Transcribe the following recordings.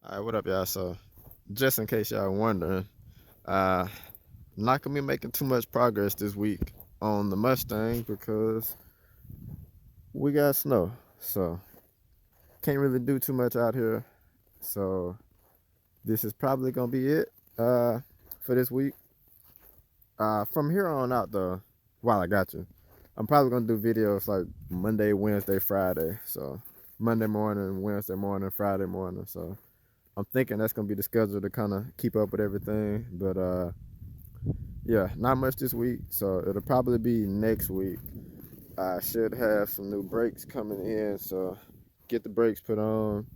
All right, what up, y'all? So, just in case y'all wondering, uh, not gonna be making too much progress this week on the Mustang because we got snow. So, can't really do too much out here. So, this is probably gonna be it for this week. From here on out, though, while I got you, I'm probably gonna do videos like Monday, Wednesday, Friday. So, Monday morning, Wednesday morning, Friday morning. So, I'm thinking that's gonna be the schedule to kind of keep up with everything. But yeah, not much this week, so it'll probably be next week. I should have some new brakes coming in, so get the brakes put on.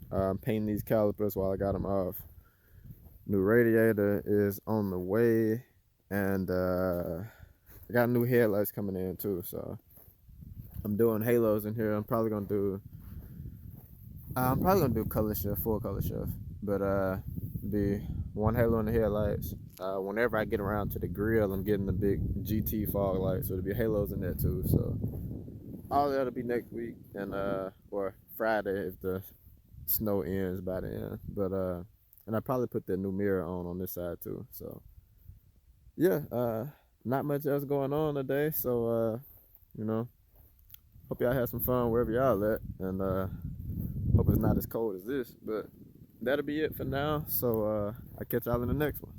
Painting these calipers while I got them off. New radiator is on the way, and I got new headlights coming in too. So I'm doing halos in here. I'm probably gonna do color shift, full color shift, but be one halo in the headlights. Whenever I get around to the grill, I'm getting the big GT fog lights, so there'll be halos in there too. So all that'll be next week and or Friday if the snow ends by the end. But and I probably put that new mirror on this side too. So yeah, not much else going on today. So you know, hope y'all have some fun wherever y'all at, and hope it's not as cold as this. But that'll be it for now. So I'll catch y'all in the next one.